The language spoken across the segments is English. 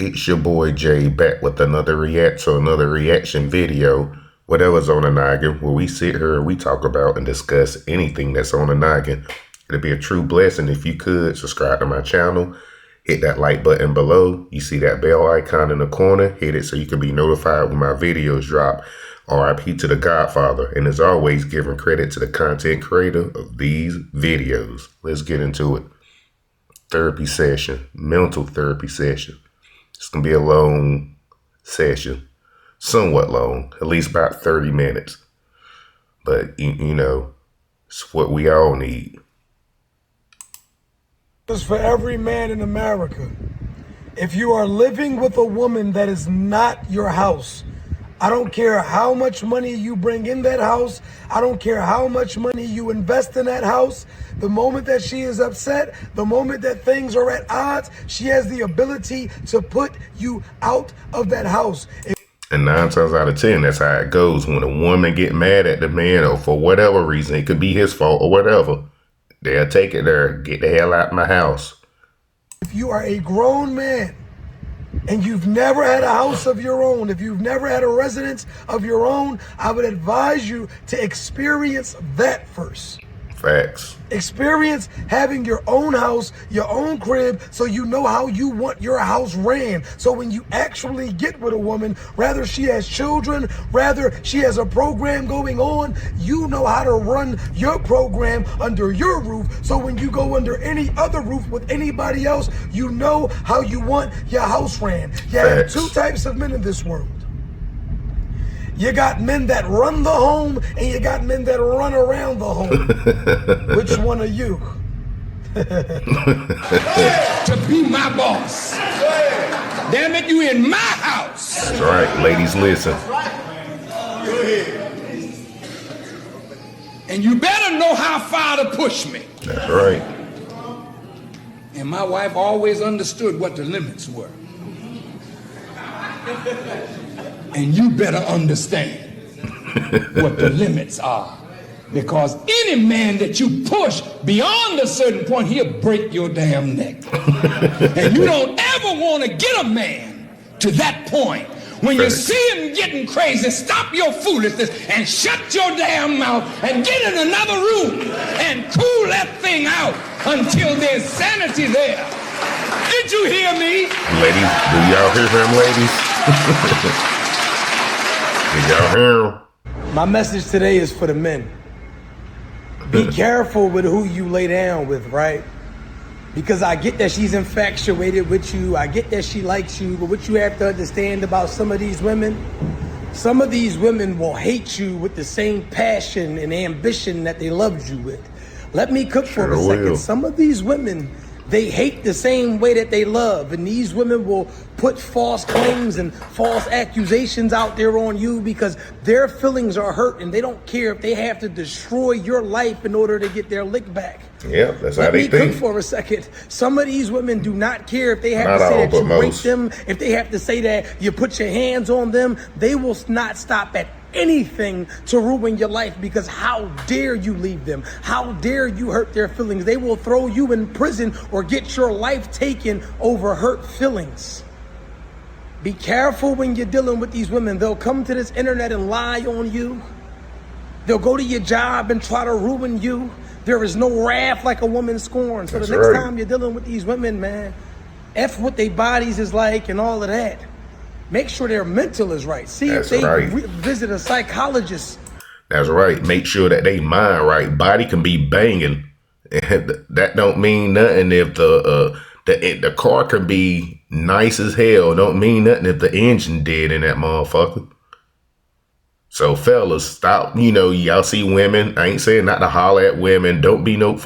It's your boy Jay back with another reaction video, whatever's on the noggin, where we sit here and we talk about and discuss anything that's on the noggin. It'd be a true blessing if you could subscribe to my channel, hit that like button below. You see that bell icon in the corner, hit it so you can be notified when my videos drop. RIP to the Godfather, and as always, giving credit to the content creator of these videos. Let's get into it. Therapy session, mental therapy session. It's going to be a long session, somewhat long, at least about 30 minutes. But, you know, it's what we all need. This is for every man in America. If you are living with a woman that is not your house, I don't care how much money you bring in that house. I don't care how much money you invest in that house. The moment that she is upset, the moment that things are at odds, she has the ability to put you out of that house. And 9 times out of 10, that's how it goes. When a woman get mad at the man, or for whatever reason, it could be his fault or whatever, they'll take it there, get the hell out of my house. If you are a grown man, and you've never had a house of your own, if you've never had a residence of your own, I would advise you to experience that first. Facts. Experience having your own house, your own crib, so you know how you want your house ran. So when you actually get with a woman, rather she has children, rather she has a program going on, you know how to run your program under your roof. So when you go under any other roof with anybody else, you know how you want your house ran. You have two types of men in this world. You got men that run the home, and you got men that run around the home. Which one are you? To be my boss. Damn it, you in my house. That's right, ladies, listen. And you better know how far to push me. That's right. And my wife always understood what the limits were. And you better understand what the limits are. Because any man that you push beyond a certain point, he'll break your damn neck. And you don't ever want to get a man to that point. When you see him getting crazy, stop your foolishness and shut your damn mouth and get in another room and cool that thing out until there's sanity there. Did you hear me? Ladies, do y'all hear him, ladies? Did y'all hear him? My message today is for the men. Be careful with who you lay down with, right? Because I get that she's infatuated with you. I get that she likes you. But what you have to understand about some of these women will hate you with the same passion and ambition that they loved you with. Let me cook for a second. Some of these women, they hate the same way that they love. And these women will put false claims and false accusations out there on you because their feelings are hurt and they don't care if they have to destroy your life in order to get their lick back. Yeah, that's how they think. Let me cook for a second. Some of these women do not care if they have to say that you rape them, if they have to say that you put your hands on them. They will not stop at anything to ruin your life, because how dare you leave them? How dare you hurt their feelings? They will throw you in prison or get your life taken over hurt feelings. Be careful when you're dealing with these women. They'll come to this internet and lie on you. They'll go to your job and try to ruin you. There is no wrath like a woman scorned. So the next time you're dealing with these women, man, F what their bodies is like and all of that. Make sure their mental is right. See if they visit a psychologist. That's right. Make sure that they mind right. Body can be banging. That don't mean nothing if the car can be nice as hell. Don't mean nothing if the engine dead in that motherfucker. So fellas, stop. You know, y'all see women. I ain't saying not to holler at women. Don't be no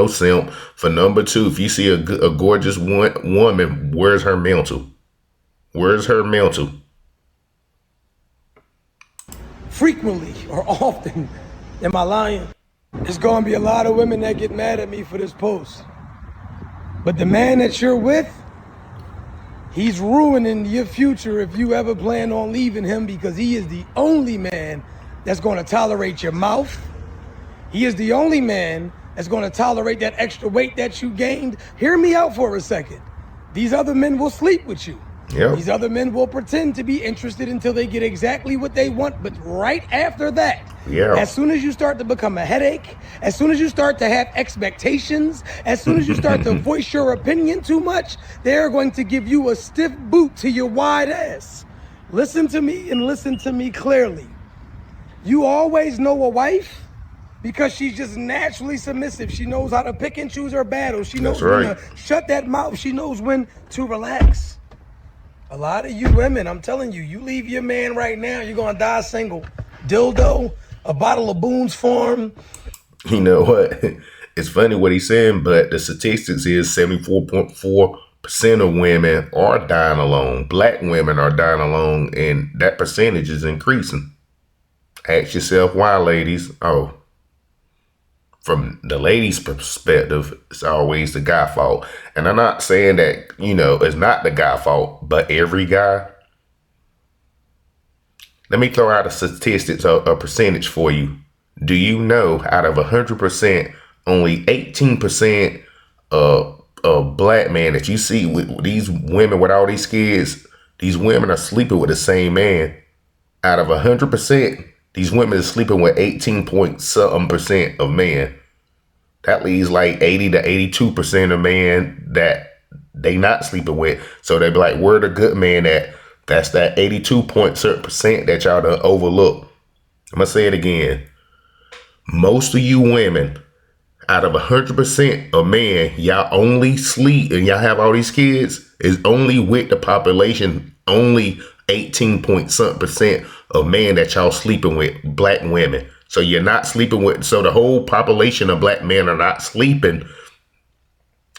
simp. For number two, if you see a gorgeous woman, where's her mental? Where's her mental? Frequently or often, am I lying? There's going to be a lot of women that get mad at me for this post. But the man that you're with, he's ruining your future if you ever plan on leaving him, because he is the only man that's going to tolerate your mouth. He is the only man that's going to tolerate that extra weight that you gained. Hear me out for a second. These other men will sleep with you. Yep. These other men will pretend to be interested until they get exactly what they want. But right after that, as soon as you start to become a headache, as soon as you start to have expectations, as soon as you start to voice your opinion too much, they're going to give you a stiff boot to your wide ass. Listen to me and listen to me clearly. You always know a wife because she's just naturally submissive. She knows how to pick and choose her battles. She knows when to shut that mouth. She knows when to relax. A lot of you women, I'm telling you, you leave your man right now, you're going to die single. Dildo, a bottle of Boone's Farm. You know what? It's funny what he's saying, but the statistics is 74.4% of women are dying alone. Black women are dying alone, and that percentage is increasing. Ask yourself why, ladies. Oh, from the ladies' perspective, it's always the guy fault. And I'm not saying that, it's not the guy fault, but every guy. Let me throw out a statistics, a percentage for you. Do you know out of 100%, only 18% of black men that you see with these women with all these kids, these women are sleeping with the same man. Out of 100%, these women are sleeping with 18.something% of men. That leaves like 80 to 82% of men that they not sleeping with. So they be like, where the good man at? That's that 82% that y'all done overlook. I'm going to say it again. Most of you women, out of 100% of men, y'all only sleep and y'all have all these kids is only with the population, only 18.something% of men that y'all sleeping with, black women. So you're not sleeping with, so the whole population of black men are not sleeping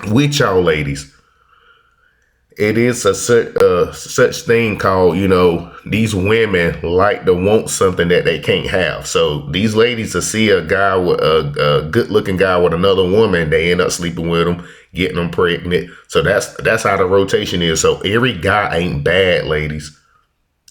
with y'all ladies. It is a such thing called, these women like to want something that they can't have. So these ladies will see a guy with a good looking guy with another woman, they end up sleeping with them, getting them pregnant. So that's how the rotation is. So every guy ain't bad, ladies.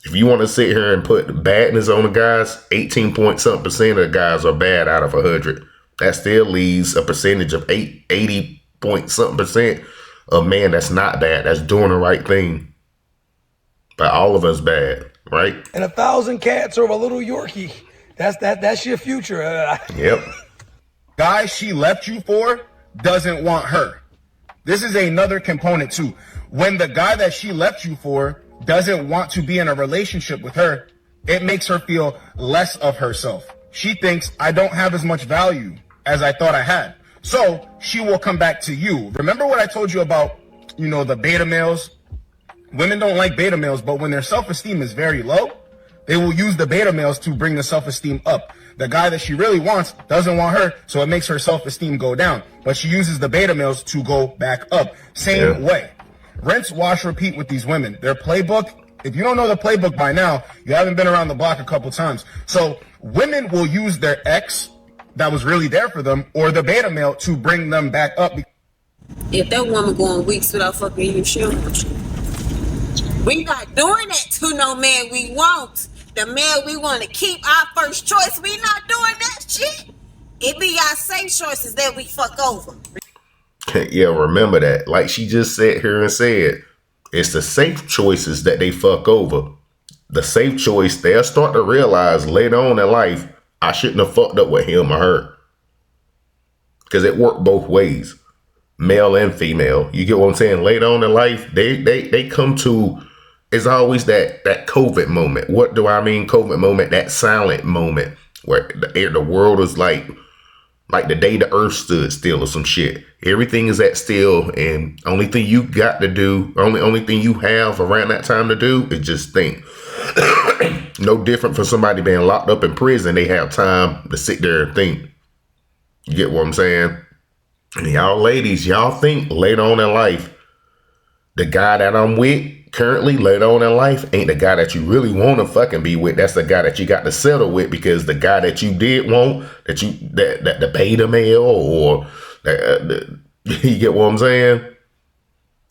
If you want to sit here and put badness on the guys, 18.something% of the guys are bad out of 100. That still leaves a percentage of 80.something% of man that's not bad, that's doing the right thing. But all of us bad, right? And 1,000 cats or a little Yorkie. That's your future. Yep. Guy she left you for doesn't want her. This is another component too. When the guy that she left you for doesn't want to be in a relationship with her, it makes her feel less of herself. She thinks, I don't have as much value as I thought I had. So she will come back to you. Remember what I told you about, the beta males? Women don't like beta males, but when their self-esteem is very low, they will use the beta males to bring the self-esteem up. The guy that she really wants doesn't want her, so it makes her self-esteem go down. But she uses the beta males to go back up. Same way. Rinse, wash, repeat with these women. Their playbook, if you don't know the playbook by now, you haven't been around the block a couple times. So women will use their ex that was really there for them or the beta male to bring them back up. If that woman going weeks without fucking you, sure. We not doing that to no man we want. The man we want to keep our first choice, we not doing that shit. It be our safe choices that we fuck over. Yeah, remember that. Like she just sat here and said, it's the safe choices that they fuck over. The safe choice, they'll start to realize later on in life, I shouldn't have fucked up with him or her. Because it worked both ways. Male and female. You get what I'm saying? Later on in life, they come to, it's always that COVID moment. What do I mean COVID moment? That silent moment where the world is like the day the earth stood still or some shit. Everything is at still, and only thing you got to do, only thing you have around that time to do is just think. No different from somebody being locked up in prison. They have time to sit there and think. You get what I'm saying? And y'all ladies, y'all think later on in life, the guy that I'm with currently later on in life ain't the guy that you really want to fucking be with. That's the guy that you got to settle with, because the guy that you did want, that the beta male or you get what I'm saying?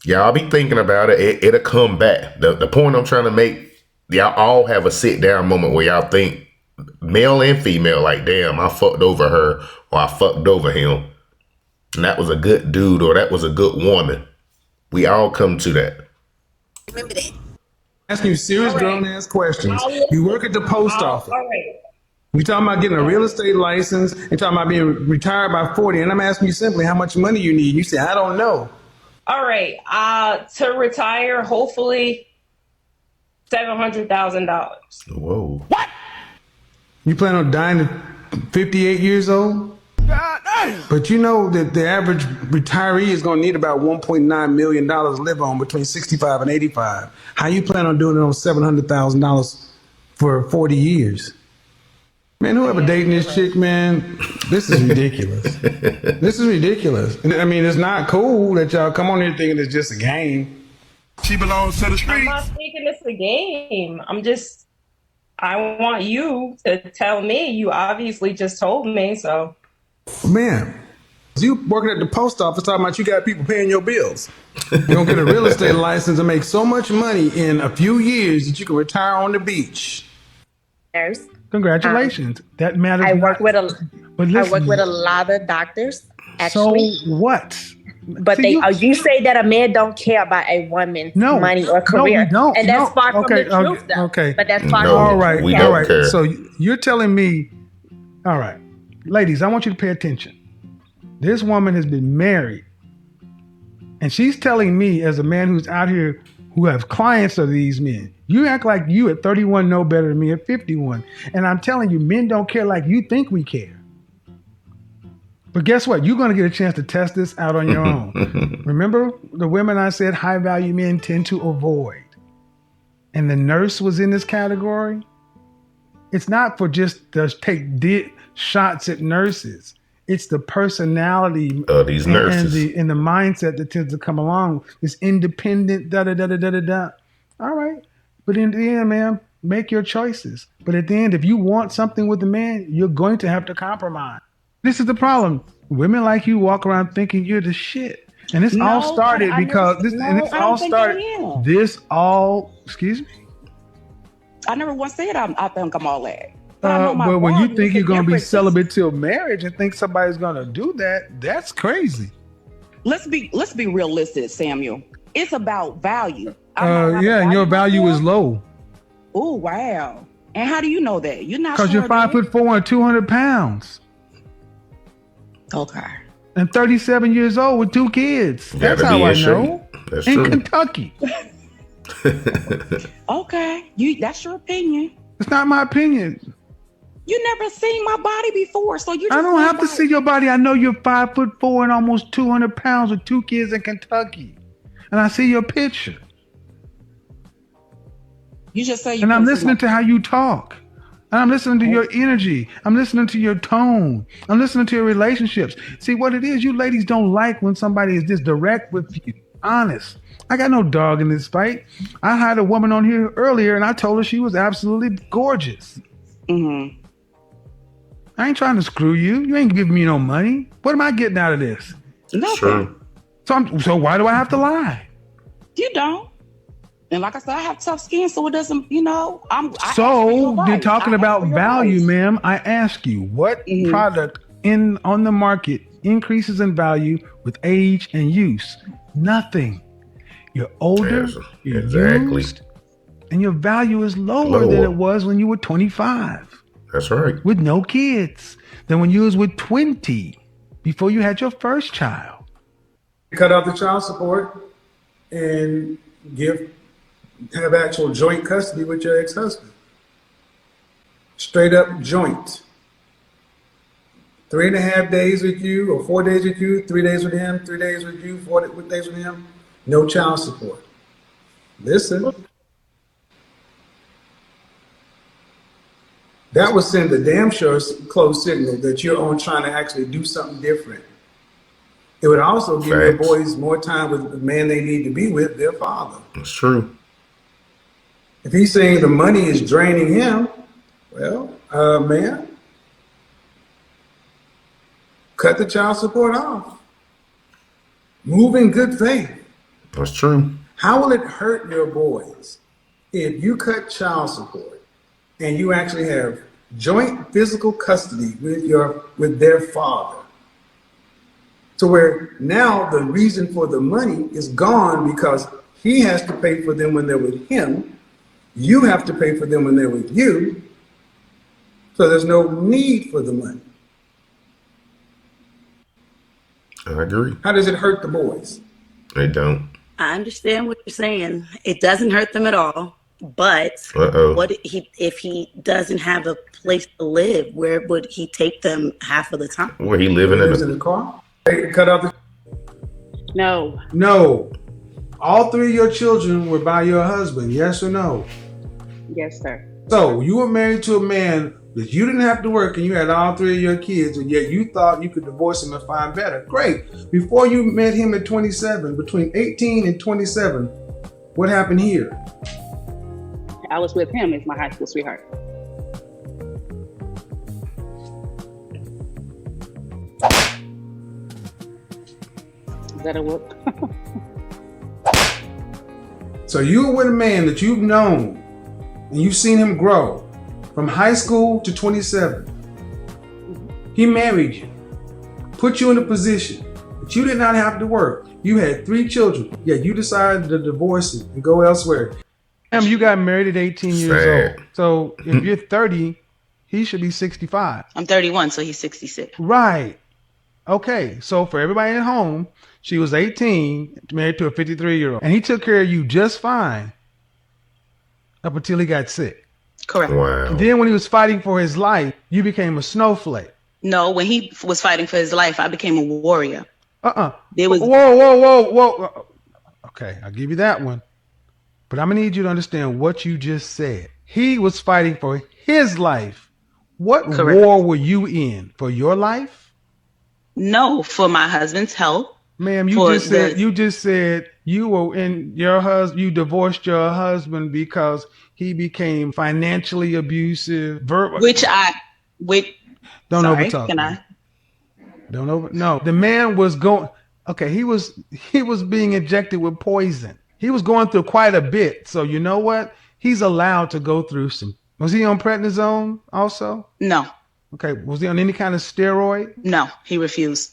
Y'all be thinking about it. It'll come back. The point I'm trying to make, y'all all have a sit down moment where y'all think, male and female, like, damn, I fucked over her or I fucked over him. And that was a good dude or that was a good woman. We all come to that. Remember that. Asking you serious grown ass questions. You work at the post office. All right. We talking about getting a real estate license. You're talking about being retired by 40. And I'm asking you simply how much money you need. You say, I don't know. All right. To retire, hopefully $700,000. Whoa. You plan on dying at 58 years old? But you know that the average retiree is going to need about $1.9 million to live on between 65 and 85. How you plan on doing it on $700,000 for 40 years? Man, whoever dating this chick, man, this is ridiculous. This is ridiculous. I mean, it's not cool that y'all come on here thinking it's just a game. She belongs to the I'm streets. not thinking it's a game. I want you to tell me. You obviously just told me, so. Man, you working at the post office talking about you got people paying your bills. You're going to get a real estate license and make so much money in a few years that you can retire on the beach. Nurse. Congratulations. That matters. I work with a But I listen, work with a lot of doctors, actually. so what? But See, you say that a man don't care about a woman's money or career. No, we don't. And that's far from the Okay, truth, though. okay. But that's far No, from All the right, truth. we all don't right. care. So you're telling me, all right, ladies, I want you to pay attention. This woman has been married, and she's telling me, as a man who's out here who have clients of these men, you act like you at 31 know better than me at 51. And I'm telling you, men don't care like you think we care. But guess what? You're going to get a chance to test this out on your own. Remember the women I said high value men tend to avoid? And the nurse was in this category? It's not for just to take shots at nurses. It's the personality These nurses. and the mindset that tends to come along. This independent, da-da-da-da-da-da-da. All right. But in the end, man, make your choices. But at the end, if you want something with a man, you're going to have to compromise. This is the problem. Women like you walk around thinking you're the shit. And this all started because excuse me? I never once said I think I'm all that. But I know my But when you value, think the you're going to be difference is- celibate till marriage and think somebody's going to do that, that's crazy. let's be realistic, Samuel. It's about value. Yeah, and your value is low. Oh, wow. And how do you know that? You're not Because sure you're 5'4" and 200 pounds. Okay. And 37 years old with 2 kids. That's Gotta be how I in shape. know. That's In true. Kentucky. Okay. That's your opinion. It's not my opinion. You never seen my body before, so you just I don't have to see your body. I know you're 5'4" and almost 200 pounds with 2 kids in Kentucky. And I see your picture. You just say you And I'm couldn't see listening my- to how you talk. And I'm listening to your energy. I'm listening to your tone. I'm listening to your relationships. See, what it is, you ladies don't like when somebody is this direct with you. Honest. I got no dog in this fight. I had a woman on here earlier and I told her she was absolutely gorgeous. Mhm. I ain't trying to screw you. You ain't giving me no money. What am I getting out of this? Nothing. True. So why do I have to lie? You don't. And like I said, I have tough skin, so it doesn't, I ask for So your you're advice. talking I ask about for your value, advice. ma'am. I ask you, what product on the market increases in value with age and use? Nothing. You're older, Yes, you're exactly. used, and your value is lower than Lower. it was when you were 25 That's right. with no kids than when you was with 20 before you had your first child. Cut out the child support and have actual joint custody with your ex-husband. Straight up joint. 3.5 days with you, or 4 days with you, 3 days with him, 3 days with you, 4 days with him. No child support. Listen. That would send a damn sure close signal that you're on trying to actually do something different. It would also give your Facts. boys more time with the man they need to be with, their father. It's true. If he's saying the money is draining him, well, man, cut the child support off. Move in good faith. That's true. How will it hurt your boys if you cut child support and you actually have joint physical custody with their father? To where now the reason for the money is gone because He has to pay for them when they're with him. You have to pay for them when they're with you. So there's no need for the money. I agree. How does it hurt the boys? They don't. I understand what you're saying. It doesn't hurt them at all. But if he doesn't have a place to live, where would he take them half of the time? Where he living in the car? Hey, cut out the. No. No. All three of your children were by your husband, yes or no? Yes, sir. So you were married to a man that you didn't have to work and you had all three of your kids, and yet you thought you could divorce him and find better. Great. Before you met him at 27, between 18 and 27, what happened here? I was with him as my high school sweetheart. Is that a whoop? So you were with a man that you've known and you've seen him grow from high school to 27. He married you, put you in a position that you did not have to work. You had 3 children, yet you decided to divorce him and go elsewhere. You got married at 18 years old. So if you're 30, he should be 65. I'm 31, so he's 66. Right. Okay. So for everybody at home, she was 18, married to a 53-year-old. And he took care of you just fine up until he got sick. Correct. Wow. And then when he was fighting for his life, you became a snowflake. No, when he was fighting for his life, I became a warrior. There was Whoa. Okay, I'll give you that one. But I'm going to need you to understand what you just said. He was fighting for his life. What war were you in? For your life? No, for my husband's health. Ma'am, you just said you were in your husband, you divorced your husband because he became financially abusive. Don't overtalk. Can I? No, the man was going. Okay, he was being injected with poison. He was going through quite a bit. So you know what? He's allowed to go through some. Was he on prednisone also? No. Okay. Was he on any kind of steroid? No, he refused.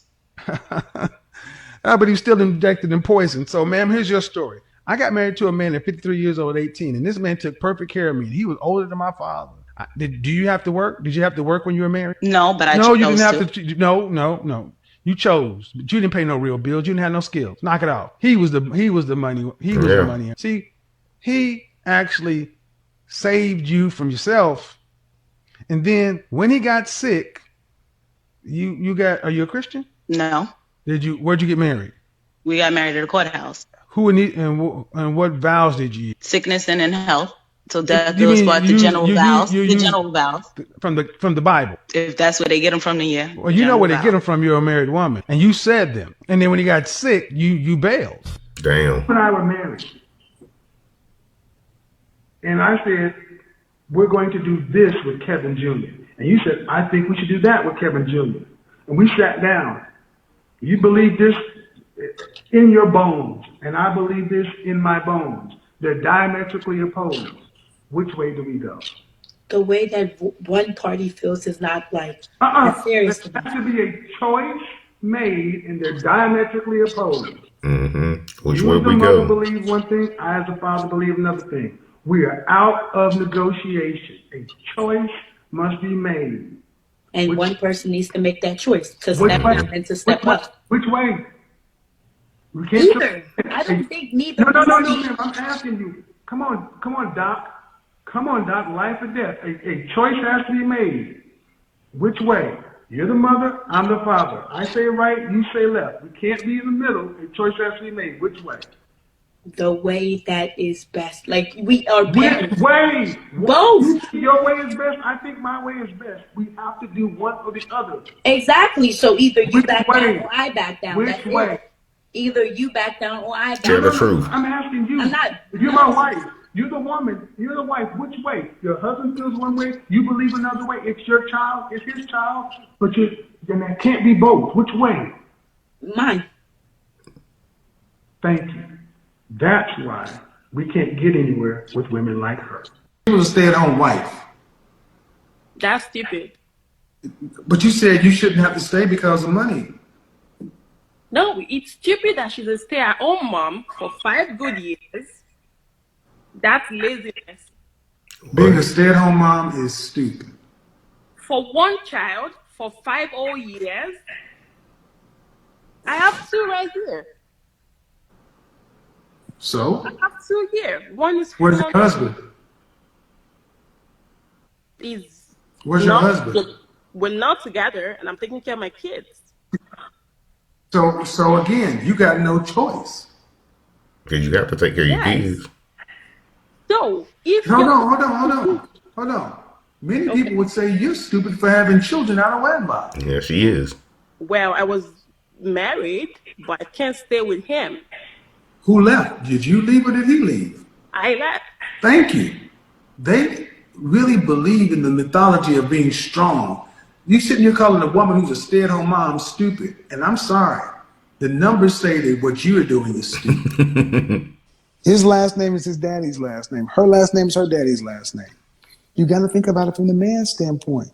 But he was still injected in poison. So, ma'am, here's your story. I got married to a man at 53 years old at 18, and this man took perfect care of me. He was older than my father. Do you have to work? Did you have to work when you were married? No, but I chose. No, you didn't have to. No. You chose, but you didn't pay no real bills. You didn't have no skills. Knock it off. He was the money. He was the money. See, he actually saved you from yourself. And then when he got sick, are you a Christian? No. Where'd you get married? We got married at a courthouse. And what vows did you use? Sickness and in health. So death was what the general vows. The general vows. From the Bible. If that's where they get them from, then yeah. Well, you know where they get them from. You're a married woman, and you said them. And then when he got sick, you bailed. Damn. When I were married, and I said, we're going to do this with Kevin Jr. And you said, I think we should do that with Kevin Jr. And we sat down. You believe this in your bones, and I believe this in my bones. They're diametrically opposed. Which way do we go? The way that one party feels is not like serious. There has to be a choice made, and they're diametrically opposed. Mm-hmm. Which you way as a we mother go? believe one thing. I, as a father, believe another thing. We are out of negotiation. A choice must be made. And one person needs to make that choice to step down and to step up. Which way? We can't Neither. I don't think neither. No, ma'am. I'm asking you. Come on, Doc. Come on, Doc. Life or death. A choice has to be made. Which way? You're the mother. I'm the father. I say right. You say left. We can't be in the middle. A choice has to be made. Which way? The way that is best. Like we are parents. Which way? Both. Your way is best. I think my way is best. We have to do one or the other. Exactly. So either you back down or I back down. Which way? Either you back down or I back Tell down. the truth. I'm asking you. I'm not. You're my wife. You're the woman. You're the wife. Which way? Your husband feels one way. You believe another way. It's your child. It's his child. But then that can't be both. Which way? Mine. Thank you. That's why we can't get anywhere with women like her. She was a stay-at-home wife. That's stupid. But you said you shouldn't have to stay because of money. No, it's stupid that she's a stay-at-home mom for 5 good years. That's laziness. Being a stay-at-home mom is stupid. For one child, for 5 whole years. I have 2 right here. So? I have 2 here. One is Where's your husband? Where's your husband? We're not together, and I'm taking care of my kids. So again, you got no choice. Because you got to take care of your kids. So, if Hold on. Many people would say you're stupid for having children out of wedlock. Yeah, she is. Well, I was married, but I can't stay with him. Who left? Did you leave or did he leave? I left. Thank you. They really believe in the mythology of being strong. You sitting here calling a woman who's a stay-at-home mom stupid, and I'm sorry. The numbers say that what you are doing is stupid. His last name is his daddy's last name. Her last name is her daddy's last name. You got to think about it from the man's standpoint.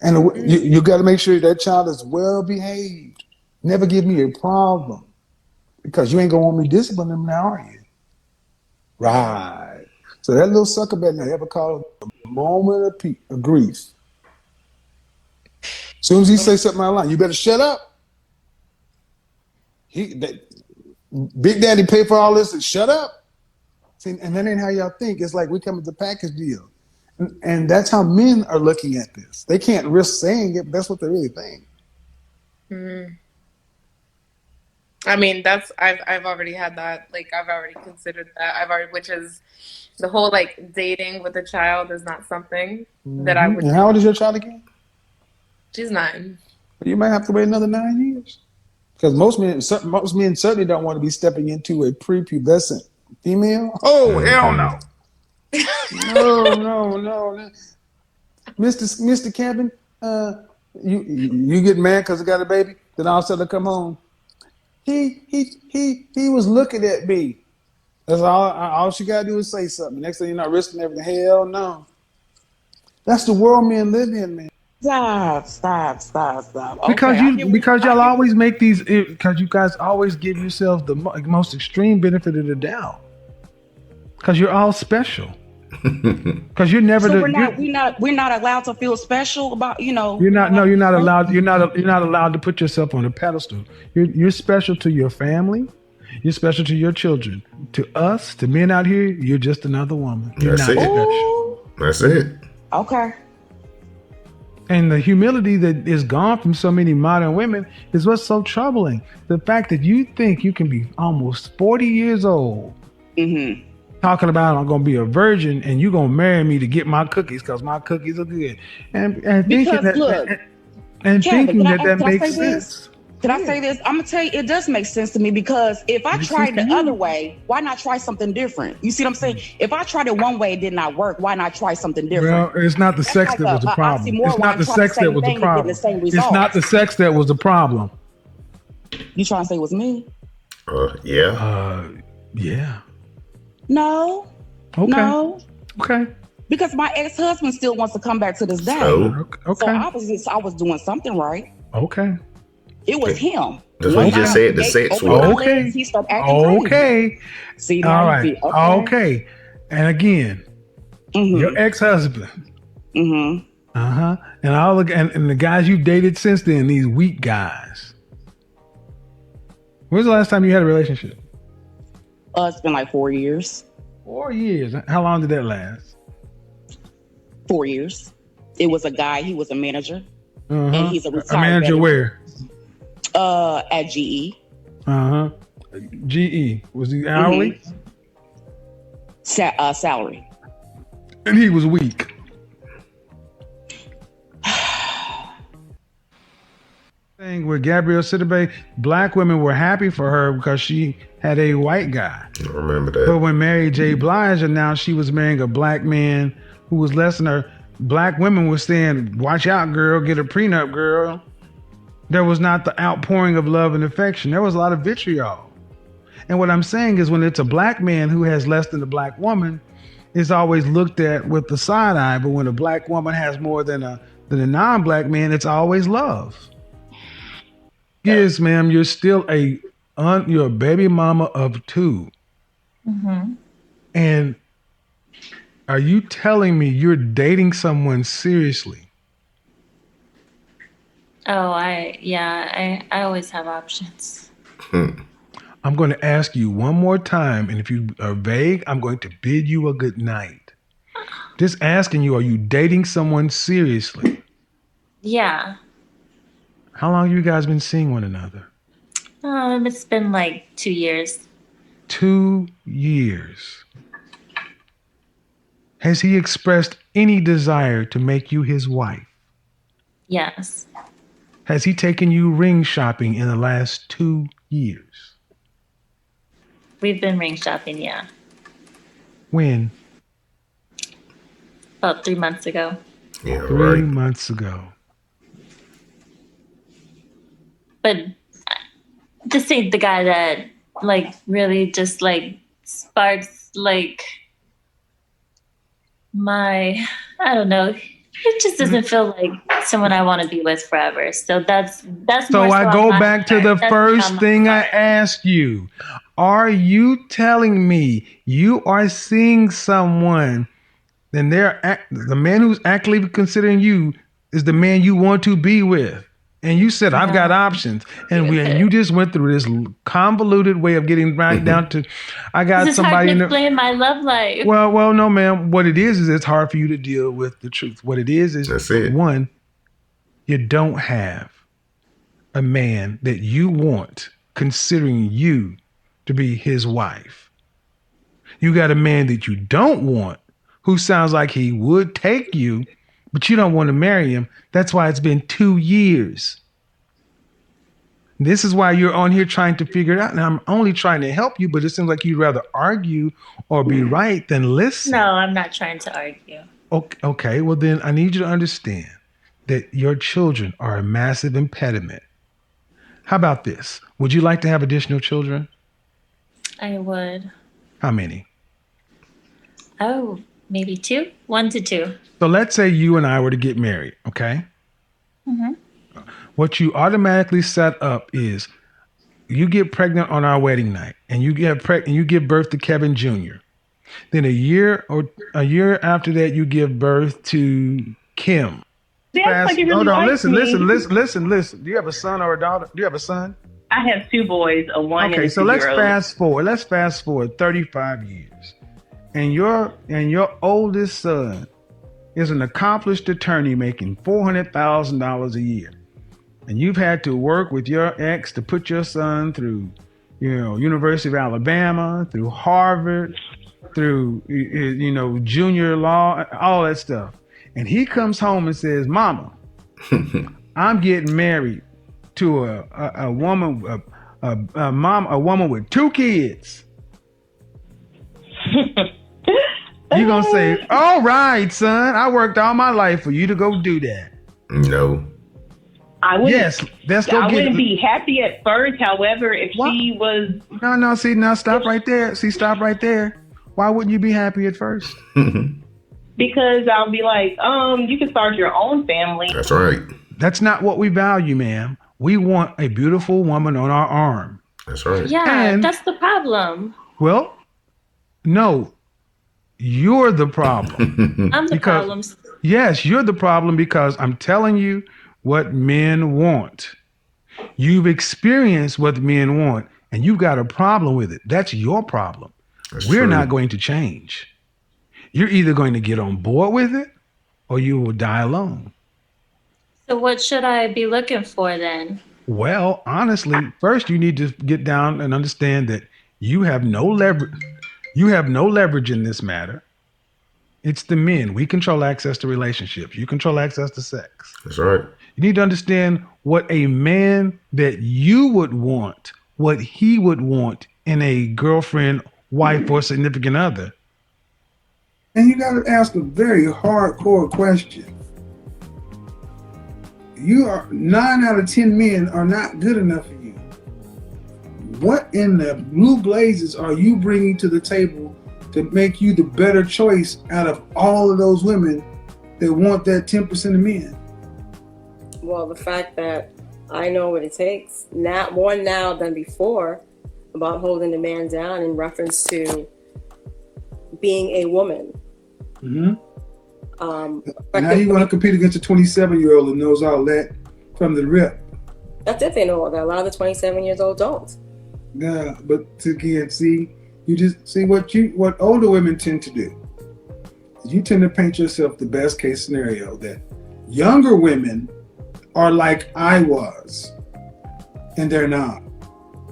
And you got to make sure that child is well behaved. Never give me a problem. Because you ain't going to want me to discipline him now, are you? Right. So that little sucker better not ever call a moment of grief. As soon as he says something out loud, you better shut up. Big Daddy pay for all this and shut up. See, and that ain't how y'all think. It's like we come with the package deal. And that's how men are looking at this. They can't risk saying it, but that's what they really think. Mm-hmm. I mean, I've already had that. Like, I've already considered that. Which is the whole, like, dating with a child is not something that I would. And how old is your child again? She's 9. You might have to wait another 9 years. Because most men certainly don't want to be stepping into a prepubescent female. Oh, hell no. No. Mr. Kevin, you get mad because I got a baby, then all of a sudden I come home. He was looking at me. That's all she gotta do is say something. Next thing you're not risking everything. Hell no. That's the world men live in, man. Stop. Because y'all always make these, because you guys always give yourselves the most extreme benefit of the doubt. Because you're all special. Because you're never. So we're not allowed to feel special about, you know. You're not allowed. You're not allowed to put yourself on a pedestal. You're special to your family. You're special to your children. To us, to men out here, you're just another woman. You're That's not it. special. That's it. Okay. And the humility that is gone from so many modern women is what's so troubling. The fact that you think you can be almost 40 years old, talking about I'm going to be a virgin and you're going to marry me to get my cookies because my cookies are good. And thinking that makes sense. Can I say this? I'm going to tell you, it does make sense to me because if I tried the other way, why not try something different? You see what I'm saying? If I tried it one way, it did not work. Why not try something different? Well, it's not the sex that was the problem. It's not the sex that was the problem. It's not the sex that was the problem. You trying to say it was me? Yeah. Yeah. No. Okay. No. Okay. Because my ex-husband still wants to come back to this day. Okay. So I was doing something right. Okay. It was him. That's what you just said. The sex was. Okay. He started acting crazy. See, all right. Okay. And again, your ex-husband. And all and the guys you've dated since then, these weak guys. When's the last time you had a relationship? It's been like 4 years. 4 years. How long did that last? 4 years. It was a guy. He was a manager, and he's a retired manager. veteran. Where? At GE. GE. Was he hourly? Salary. And he was weak. Thing with Gabrielle Sidibe, black women were happy for her because she had a white guy. I remember that. But when Mary J. Blige announced she was marrying a black man who was less than her, black women were saying, "Watch out, girl, get a prenup, girl." There was not the outpouring of love and affection. There was a lot of vitriol. And what I'm saying is when it's a black man who has less than a black woman, it's always looked at with the side eye. But when a black woman has more than a non-black man, it's always love. is, ma'am, you're still you're a baby mama of 2. Mm-hmm. And are you telling me you're dating someone seriously? Oh, I always have options. I'm going to ask you one more time, and if you are vague, I'm going to bid you a good night. Just asking you, are you dating someone seriously? Yeah. How long have you guys been seeing one another? It's been like 2 years. 2 years. Has he expressed any desire to make you his wife? Yes. Has he taken you ring shopping in the last 2 years? We've been ring shopping, yeah. When? About 3 months ago. Yeah, 3 months ago. But this ain't the guy that like really just like sparks like I don't know. It just doesn't feel like someone I want to be with forever. So that's so more I so go on my back to part. the That's first on my thing I part. asked you. Are you telling me you are seeing someone, then the man who's actively considering you is the man you want to be with? And you said, I've got options. And you just went through this convoluted way of getting right down to, I got It's hard somebody to in explain my love life. Well, no, ma'am. What it is it's hard for you to deal with the truth. What it is That's it. One, you don't have a man that you want considering you to be his wife. You got a man that you don't want who sounds like he would take you, but you don't want to marry him. That's why it's been 2 years. This is why you're on here trying to figure it out. And I'm only trying to help you, but it seems like you'd rather argue or be right than listen. No, I'm not trying to argue. Okay, well then I need you to understand that your children are a massive impediment. How about this? Would you like to have additional children? I would. How many? Oh, maybe 2? 1 to 2. So let's say you and I were to get married, okay? Mm-hmm. What you automatically set up is you get pregnant on our wedding night and you give birth to Kevin Jr. Then a year after that, you give birth to Kim. Hold on, listen. Do you have a son or a daughter? Do you have a son? I have 2 boys, a 1 and a 2-year-old. Okay, so let's fast forward 35 years. And your oldest son is an accomplished attorney making $400,000 a year. And you've had to work with your ex to put your son through, University of Alabama, through Harvard, through, junior law, all that stuff. And he comes home and says, Mama, I'm getting married to a woman, a woman with 2 kids. You're going to say, all right, son, I worked all my life for you to go do that. No. I wouldn't, yes, let's go I wouldn't be happy at first. However, if she was... No, see, now stop right there. Stop right there. Why wouldn't you be happy at first? Because I'll be like, you can start your own family. That's right. That's not what we value, ma'am. We want a beautiful woman on our arm. That's right. Yeah, that's the problem. Well, no, you're the problem. I'm the problem. Yes, you're the problem because I'm telling you what men want. You've experienced what men want and you've got a problem with it. That's your problem. We're not going to change. You're either going to get on board with it or you will die alone. So what should I be looking for then? Well, honestly, first you need to get down and understand that you have no leverage. You have no leverage in this matter. It's the men. We control access to relationships. You control access to sex. That's right. You need to understand what a man that you would want, what he would want in a girlfriend, wife, or significant other. And you got to ask a very hardcore question. 9 out of 10 men are not good enough for you. What in the blue blazes are you bringing to the table to make you the better choice out of all of those women that want that 10% of men? Well, the fact that I know what it takes now, more now than before, about holding the man down in reference to being a woman. Mm-hmm. Now you want to compete against a 27-year-old who knows all that from the rip. That's if they know all that. A lot of the 27 years old don't. Yeah, but again, see, you just see what older women tend to do. You tend to paint yourself the best case scenario that younger women are like I was, and they're not.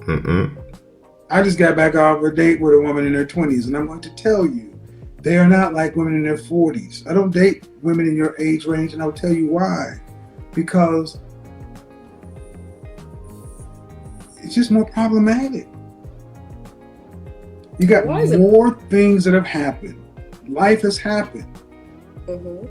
Mm-mm. I just got back off a date with a woman in her 20s, and I'm going to tell you, they are not like women in their 40s. I don't date women in your age range, and I'll tell you why. Because it's just more problematic. You got more things that have happened. Life has happened. Mm-hmm.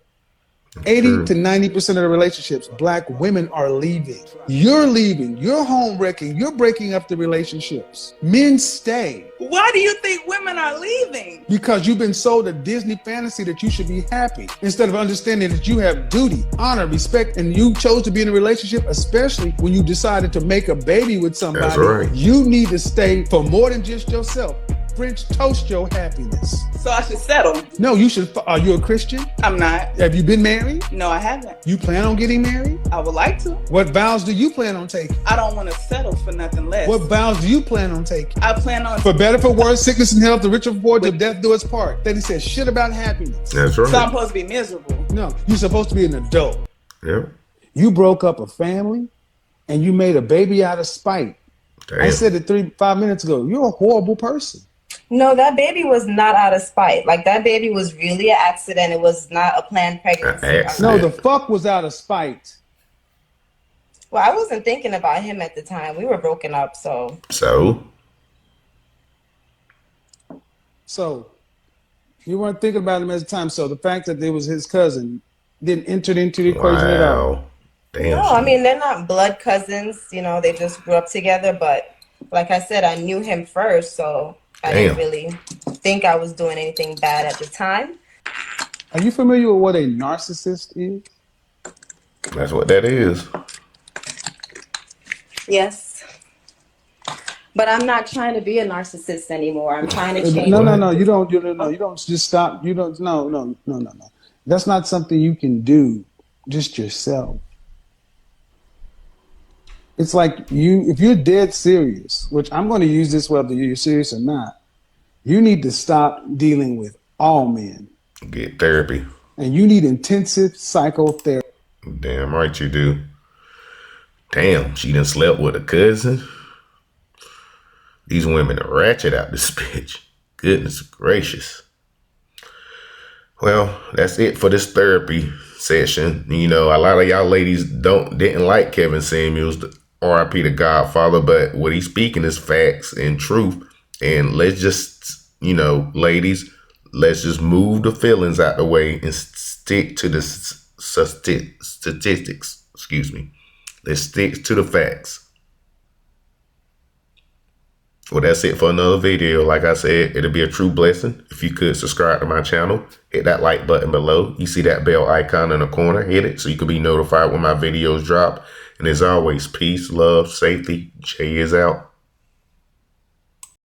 80 to 90% of the relationships, black women are leaving. You're leaving. You're home wrecking. You're breaking up the relationships. Men stay. Why do you think women are leaving? Because you've been sold a Disney fantasy that you should be happy instead of understanding that you have duty, honor, respect, and you chose to be in a relationship, especially when you decided to make a baby with somebody. That's right. You need to stay for more than just yourself. French toast your happiness. So I should settle? No, you should. Are you a Christian? I'm not. Have you been married? No, I haven't. You plan on getting married? I would like to. What vows do you plan on taking? I don't want to settle for nothing less. What vows do you plan on taking? I plan on... For better, for worse, sickness and health, the rich and poor, till death do us part. Then he said shit about happiness. That's right. So I'm supposed to be miserable. No, you're supposed to be an adult. Yeah. You broke up a family and you made a baby out of spite. Damn. I said it 5 minutes ago. You're a horrible person. No, that baby was not out of spite. Like, that baby was really an accident. It was not a planned pregnancy. No, the fuck was out of spite. Well, I wasn't thinking about him at the time. We were broken up, so. So, you weren't thinking about him at the time. So, the fact that it was his cousin didn't enter into the equation at all. Damn. No, I mean, they're not blood cousins. You know, they just grew up together. But like I said, I knew him first, so I didn't really think I was doing anything bad at the time. Are you familiar with what a narcissist is? That's what that is. Yes. But I'm not trying to be a narcissist anymore. I'm trying to change. No. You don't just stop. No. That's not something you can do just yourself. It's like if you're dead serious, which I'm going to use this whether you're serious or not, you need to stop dealing with all men. Get therapy. And you need intensive psychotherapy. Damn right you do. Damn, she done slept with a cousin. These women are ratchet out this bitch. Goodness gracious. Well, that's it for this therapy session. You know, a lot of y'all ladies didn't like Kevin Samuels, R.I.P. the Godfather, but what he's speaking is facts and truth. And let's just, ladies, let's just move the feelings out the way and stick to the statistics. Excuse me. Let's stick to the facts. Well, that's it for another video. Like I said, it'll be a true blessing if you could subscribe to my channel. Hit that like button below. You see that bell icon in the corner. Hit it so you can be notified when my videos drop. And as always, peace, love, safety. Jay is out.